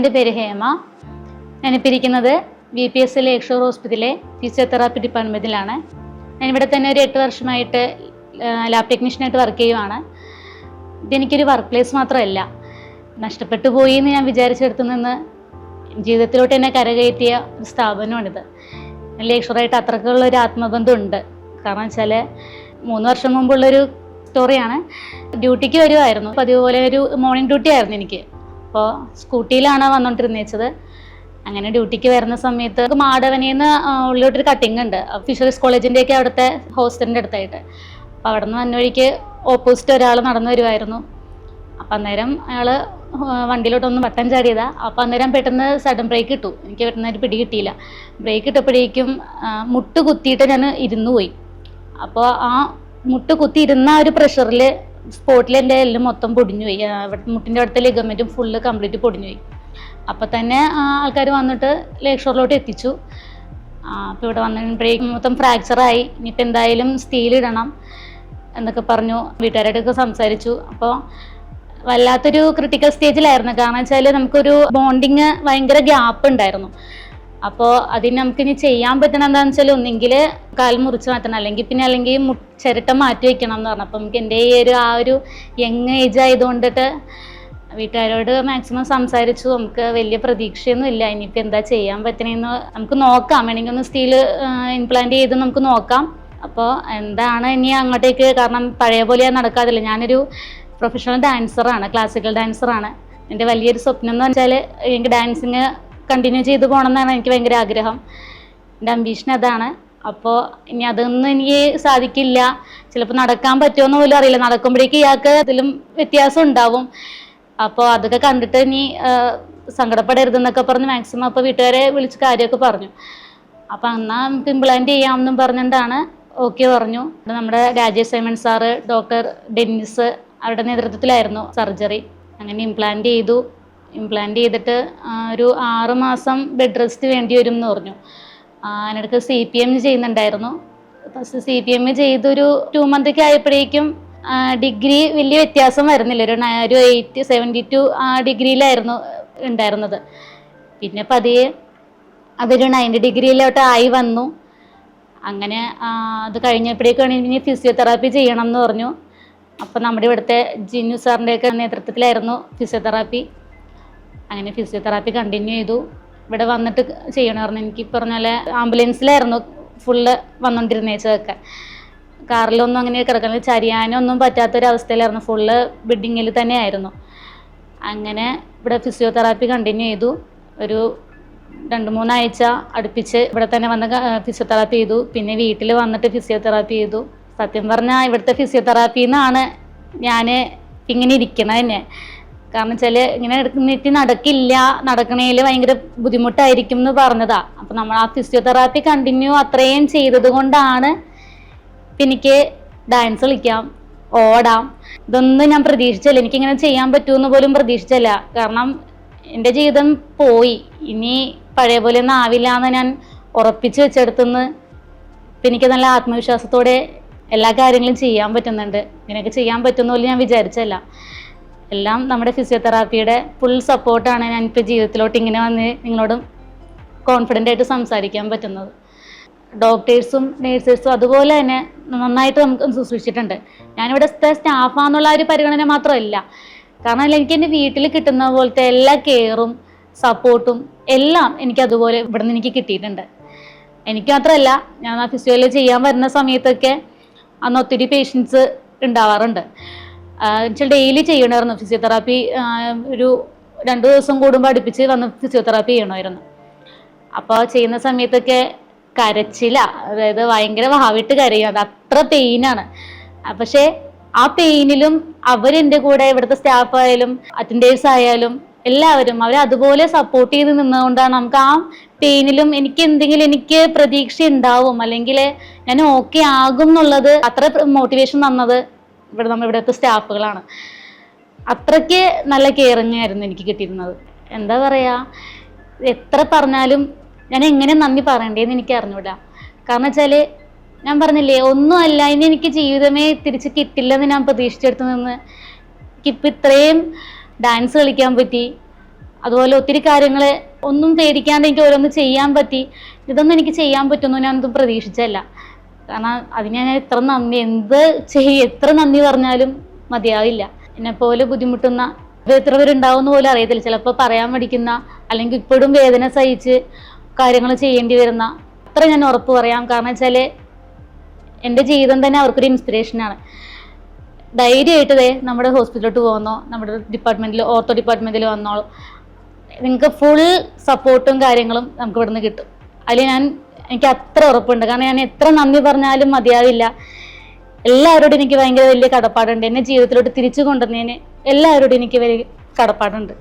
എൻ്റെ പേര് ഹേമ. ഞാനിപ്പോൾ ഇരിക്കുന്നത് VPS ലേക്ഷോർ ഹോസ്പിറ്റലിലെ ഫിസിയോതെറാപ്പി ഡിപ്പാർട്ട്മെൻറ്റിലാണ്. ഞാനിവിടെ തന്നെ ഒരു 8 വർഷമായിട്ട് ലാബ് ടെക്നീഷ്യനായിട്ട് വർക്ക് ചെയ്യുവാണ്. ഇതെനിക്കൊരു വർക്ക് പ്ലേസ് മാത്രമല്ല, നഷ്ടപ്പെട്ടു പോയി എന്ന് ഞാൻ വിചാരിച്ചെടുത്തു നിന്ന് ജീവിതത്തിലോട്ട് എന്നെ കരകയറ്റിയ ഒരു സ്ഥാപനമാണിത്. ലേക്ഷോറായിട്ട് അത്രയ്ക്കുള്ളൊരു ആത്മബന്ധമുണ്ട്. കാരണം വെച്ചാൽ 3 വർഷം മുമ്പുള്ളൊരു സ്റ്റോറിയാണ്. ഡ്യൂട്ടിക്ക് വരുമായിരുന്നു. അപ്പോൾ അതുപോലെ ഒരു മോർണിംഗ് ഡ്യൂട്ടി ആയിരുന്നു എനിക്ക്. അപ്പോൾ സ്കൂട്ടിയിലാണ് വന്നുകൊണ്ടിരുന്നത്. അങ്ങനെ ഡ്യൂട്ടിക്ക് വരുന്ന സമയത്ത് മാടവനിന്ന് ഉള്ളിലോട്ടൊരു കട്ടിങ് ഉണ്ട്, ഫിഷറീസ് കോളേജിൻ്റെയൊക്കെ അവിടുത്തെ ഹോസ്റ്റലിൻ്റെ അടുത്തായിട്ട്. അപ്പോൾ അവിടെ നിന്ന് വന്ന വഴിക്ക് ഓപ്പോസിറ്റ് ഒരാൾ നടന്നു വരുമായിരുന്നു. അപ്പം അന്നേരം അയാൾ വണ്ടിയിലോട്ടൊന്ന് ബട്ടൺ ചാടിയതാണ്. അപ്പോൾ അന്നേരം പെട്ടെന്ന് സഡൻ ബ്രേക്ക് ഇട്ടു. എനിക്ക് പെട്ടെന്ന് ഒരു പിടി കിട്ടിയില്ല. ബ്രേക്ക് ഇട്ടപ്പോഴേക്കും മുട്ട് കുത്തിയിട്ട് ഞാൻ ഇരുന്നു പോയി. അപ്പോൾ ആ മുട്ട് കുത്തിയിരുന്ന ഒരു പ്രഷറിൽ സ്പോട്ടിൽ എൻ്റെ എല്ലാം മൊത്തം പൊടിഞ്ഞു പോയി. മുട്ടിൻ്റെ അടുത്ത ലിഗമെൻറ്റും ഫുള്ള് കംപ്ലീറ്റ് പൊടിഞ്ഞു പോയി. അപ്പോൾ തന്നെ ആൾക്കാർ വന്നിട്ട് ലേക്ഷോറിലോട്ട് എത്തിച്ചു. അപ്പോൾ ഇവിടെ വന്നപ്പോഴേക്കും മൊത്തം ഫ്രാക്ചറായി. ഇനിയിപ്പോൾ എന്തായാലും സ്റ്റീൽ ഇടണം എന്നൊക്കെ പറഞ്ഞു. വീട്ടുകാരായിട്ടൊക്കെ സംസാരിച്ചു. അപ്പോൾ വല്ലാത്തൊരു ക്രിട്ടിക്കൽ സ്റ്റേജിലായിരുന്നു. കാരണം വെച്ചാൽ നമുക്കൊരു ബോണ്ടിങ് ഭയങ്കര ഗ്യാപ്പ് ഉണ്ടായിരുന്നു. അപ്പോൾ അതിന് നമുക്കിനി ചെയ്യാൻ പറ്റണം എന്താണെന്ന് വെച്ചാൽ ഒന്നെങ്കിൽ കാൽ മുറിച്ച് മാറ്റണം, അല്ലെങ്കിൽ ചിരട്ട മാറ്റി വയ്ക്കണം എന്ന് പറഞ്ഞു. അപ്പം നമുക്ക് എൻ്റെ ഈ ഒരു യങ് ഏജ് ആയതുകൊണ്ടിട്ട് വീട്ടുകാരോട് മാക്സിമം സംസാരിച്ചു. നമുക്ക് വലിയ പ്രതീക്ഷയൊന്നും ഇല്ല. ഇനിയിപ്പോൾ എന്താ ചെയ്യാൻ പറ്റണമെന്ന് നമുക്ക് നോക്കാം. വേണമെങ്കിൽ ഒന്ന് സ്റ്റീൽ ഇംപ്ലാന്റ് ചെയ്ത് നമുക്ക് നോക്കാം. അപ്പോൾ എന്താണ് ഇനി അങ്ങോട്ടേക്ക്, കാരണം പഴയ പോലെ നടക്കാതില്ല. ഞാനൊരു പ്രൊഫഷണൽ ഡാൻസറാണ്, ക്ലാസിക്കൽ ഡാൻസറാണ്. എൻ്റെ വലിയൊരു സ്വപ്നം എന്ന് വെച്ചാൽ എനിക്ക് ഡാൻസിങ് കണ്ടിന്യൂ ചെയ്ത് പോകണം എന്നാണ് എനിക്ക് ഭയങ്കര ആഗ്രഹം. എൻ്റെ അംബീഷൻ അതാണ്. അപ്പോൾ ഇനി അതൊന്നും എനിക്ക് സാധിക്കില്ല. ചിലപ്പോൾ നടക്കാൻ പറ്റുമോയെന്ന് പോലും അറിയില്ല. നടക്കുമ്പോഴേക്കും ഇയാൾക്ക് അതിലും വ്യത്യാസം ഉണ്ടാവും. അപ്പോൾ അതൊക്കെ കണ്ടിട്ട് ഇനി സങ്കടപ്പെടരുതെന്നൊക്കെ പറഞ്ഞ് മാക്സിമം അപ്പോൾ വീട്ടുകാരെ വിളിച്ച് കാര്യമൊക്കെ പറഞ്ഞു. അപ്പോൾ എന്നാൽ നമുക്ക് ഇംപ്ലാന്റ് ചെയ്യാമെന്നും പറഞ്ഞിട്ടാണ് ഓക്കെ പറഞ്ഞു. നമ്മുടെ Rajesh Simon sir, doctor Dennis അവരുടെ നേതൃത്വത്തിലായിരുന്നു സർജറി. അങ്ങനെ ഇംപ്ലാന്റ് ചെയ്തു. ഇംപ്ലാന്റ് ചെയ്തിട്ട് ഒരു 6 മാസം ബെഡ് റെസ്റ്റ് വേണ്ടി വരും എന്ന് പറഞ്ഞു. അതിനിടയ്ക്ക് CPM ചെയ്യുന്നുണ്ടായിരുന്നു. ഫസ്റ്റ് CPM ചെയ്തൊരു 2 മന്തൊക്കെ ആയപ്പോഴേക്കും ഡിഗ്രി വലിയ വ്യത്യാസം വരുന്നില്ല. ഒരു 72 ഡിഗ്രിയിലായിരുന്നു ഉണ്ടായിരുന്നത്. പിന്നെ പതിയെ അതൊരു 90 ഡിഗ്രിയിലോട്ട് ആയി വന്നു. അങ്ങനെ അത് കഴിഞ്ഞപ്പോഴേക്കാണ് ഇനി ഫിസിയോതെറാപ്പി ചെയ്യണം എന്ന് പറഞ്ഞു. അപ്പം നമ്മുടെ ഇവിടുത്തെ ജിന്നു സാറിൻ്റെയൊക്കെ നേതൃത്വത്തിലായിരുന്നു ഫിസിയോതെറാപ്പി. അങ്ങനെ ഫിസിയോതെറാപ്പി കണ്ടിന്യൂ ചെയ്തു. ഇവിടെ വന്നിട്ട് ചെയ്യണമായിരുന്നു. എനിക്ക് പറഞ്ഞ പോലെ ആംബുലൻസിലായിരുന്നു ഫുള്ള് വന്നുകൊണ്ടിരുന്നേച്ചതൊക്കെ. കാറിലൊന്നും അങ്ങനെ കിടക്കുന്നത് ചരിയാനൊന്നും പറ്റാത്തൊരവസ്ഥയിലായിരുന്നു. ഫുള്ള് ബെഡിങ്ങിൽ തന്നെയായിരുന്നു. അങ്ങനെ ഇവിടെ ഫിസിയോതെറാപ്പി കണ്ടിന്യൂ ചെയ്തു. ഒരു 2-3 ആഴ്ച അടുപ്പിച്ച് ഇവിടെ തന്നെ വന്ന് ഫിസിയോതെറാപ്പി ചെയ്തു. പിന്നെ വീട്ടിൽ വന്നിട്ട് ഫിസിയോതെറാപ്പി ചെയ്തു. സത്യം പറഞ്ഞാൽ ഇവിടുത്തെ ഫിസിയോതെറാപ്പിയിൽ നിന്നാണ് ഞാൻ ഇങ്ങനെ ഇരിക്കണത് തന്നെ. കാരണം വെച്ചാൽ ഇങ്ങനെ എടുക്കുന്നിട്ട് നടക്കില്ല, നടക്കണേൽ ഭയങ്കര ബുദ്ധിമുട്ടായിരിക്കും എന്ന് പറഞ്ഞതാണ്. അപ്പം നമ്മൾ ആ ഫിസിയോതെറാപ്പി കണ്ടിന്യൂ അത്രയും ചെയ്തത് കൊണ്ടാണ് എനിക്ക് ഡാൻസ് കളിക്കാം, ഓടാം, ഇതൊന്നും ഞാൻ പ്രതീക്ഷിച്ചില്ല. എനിക്കിങ്ങനെ ചെയ്യാൻ പറ്റുമെന്ന് പോലും പ്രതീക്ഷിച്ചില്ല. കാരണം എൻ്റെ ജീവിതം പോയി, ഇനി പഴയ പോലെ ഒന്നും ആവില്ല എന്ന് ഞാൻ ഉറപ്പിച്ച് വെച്ചെടുത്തുനിന്ന് ഇപ്പം എനിക്ക് നല്ല ആത്മവിശ്വാസത്തോടെ എല്ലാ കാര്യങ്ങളും ചെയ്യാൻ പറ്റുന്നുണ്ട്. ഇങ്ങനെയൊക്കെ ചെയ്യാൻ പറ്റുമെന്ന് പോലും ഞാൻ വിചാരിച്ചല്ല. എല്ലാം നമ്മുടെ ഫിസിയോതെറാപ്പിയുടെ ഫുൾ സപ്പോർട്ടാണ് ഞാനിപ്പോൾ ജീവിതത്തിലോട്ട് ഇങ്ങനെ വന്ന് നിങ്ങളോടും കോൺഫിഡൻ്റ് ആയിട്ട് സംസാരിക്കാൻ പറ്റുന്നത്. ഡോക്ടേഴ്സും നേഴ്സേഴ്സും അതുപോലെ തന്നെ നന്നായിട്ട് നമുക്ക് ശുശ്രൂഷിച്ചിട്ടുണ്ട്. ഞാനിവിടുത്തെ സ്റ്റാഫാന്നുള്ള ഒരു പരിഗണന മാത്രമല്ല, കാരണം എനിക്ക് എൻ്റെ വീട്ടിൽ കിട്ടുന്ന പോലത്തെ എല്ലാ കെയറും സപ്പോർട്ടും എല്ലാം എനിക്കതുപോലെ ഇവിടെ നിന്ന് എനിക്ക് കിട്ടിയിട്ടുണ്ട്. എനിക്ക് മാത്രമല്ല, ഞാൻ ആ ഫിസിയോയിൽ ചെയ്യാൻ വരുന്ന സമയത്തൊക്കെ അന്ന് ഒത്തിരി പേഷ്യൻസ് ഉണ്ടാവാറുണ്ട്. എന്നുവെച്ചാൽ ഡെയിലി ചെയ്യണമായിരുന്നു ഫിസിയോതെറാപ്പി. ഒരു 2 ദിവസം കൂടുമ്പോൾ അടുപ്പിച്ച് വന്ന് ഫിസിയോതെറാപ്പി ചെയ്യണമായിരുന്നു. അപ്പോൾ ചെയ്യുന്ന സമയത്തൊക്കെ കരച്ചില, അതായത് ഭയങ്കര വാവിട്ട് കരയും. അത് അത്ര പെയിനാണ്. പക്ഷേ ആ പെയിനിലും അവരെൻ്റെ കൂടെ ഇവിടുത്തെ സ്റ്റാഫായാലും അറ്റൻഡേഴ്സ് ആയാലും എല്ലാവരും അതുപോലെ സപ്പോർട്ട് ചെയ്ത് നിന്നുകൊണ്ടാണ് നമുക്ക് ആ പെയിനിലും എനിക്ക് പ്രതീക്ഷ ഉണ്ടാവും, അല്ലെങ്കിൽ ഞാൻ ഓക്കെ ആകും എന്നുള്ളത് അത്ര മോട്ടിവേഷൻ തന്നത് ഇവിടുത്തെ സ്റ്റാഫുകളാണ്. അത്രയ്ക്ക് നല്ല കെയറിങ് ആയിരുന്നു എനിക്ക് കിട്ടിയിരുന്നത്. എന്താ പറയുക, എത്ര പറഞ്ഞാലും ഞാൻ എങ്ങനെ നന്ദി പറയണ്ടേന്ന് എനിക്ക് അറിഞ്ഞൂടാ. കാരണം വെച്ചാൽ ഞാൻ പറഞ്ഞില്ലേ, ഒന്നുമല്ല, ഇനി എനിക്ക് ജീവിതമേ തിരിച്ച് കിട്ടില്ലെന്ന് ഞാൻ പ്രതീക്ഷിച്ചെടുത്ത് നിന്ന് എനിക്കിപ്പോൾ ഇത്രയും ഡാൻസ് കളിക്കാൻ പറ്റി. അതുപോലെ ഒത്തിരി കാര്യങ്ങൾ ഒന്നും പേടിക്കാണ്ട് എനിക്ക് ഓരോന്ന് ചെയ്യാൻ പറ്റി. ഇതൊന്നും എനിക്ക് ചെയ്യാൻ പറ്റുമെന്ന് ഞാനൊന്നും പ്രതീക്ഷിച്ചല്ല. കാരണം അതിന് ഞാൻ എത്ര നന്ദി പറഞ്ഞാലും മതിയാവില്ല. എന്നെപ്പോലെ ബുദ്ധിമുട്ടുന്ന എത്ര പേരുണ്ടാവുമെന്ന് പോലും അറിയത്തില്ല. ചിലപ്പോൾ പറയാൻ മടിക്കുന്ന, അല്ലെങ്കിൽ ഇപ്പോഴും വേദന സഹിച്ച് കാര്യങ്ങൾ ചെയ്യേണ്ടി വരുന്ന, അത്ര ഞാൻ ഉറപ്പ് പറയാം. കാരണം വെച്ചാൽ എൻ്റെ ജീവിതം തന്നെ അവർക്കൊരു ഇൻസ്പിറേഷനാണ്. ധൈര്യമായിട്ട് നമ്മുടെ ഹോസ്പിറ്റലിലോട്ട് പോകുന്നോ, നമ്മുടെ ഡിപ്പാർട്ട്മെൻറ്റിൽ, ഓർത്തോ ഡിപ്പാർട്ട്മെൻറ്റിൽ വന്നോളൂ, നിങ്ങൾക്ക് ഫുൾ സപ്പോർട്ടും കാര്യങ്ങളും നമുക്ക് ഇവിടുന്ന് കിട്ടും. അതിൽ എനിക്ക് അത്ര ഉറപ്പുണ്ട്. കാരണം ഞാൻ എത്ര നന്ദി പറഞ്ഞാലും മതിയാവില്ല. എല്ലാവരോടും എനിക്ക് ഭയങ്കര വലിയ കടപ്പാടുണ്ട്. എന്നെ ജീവിതത്തിലോട്ട് തിരിച്ചു കൊണ്ടുവന്നതിന് എല്ലാവരോടും എനിക്ക് വലിയ കടപ്പാടുണ്ട്.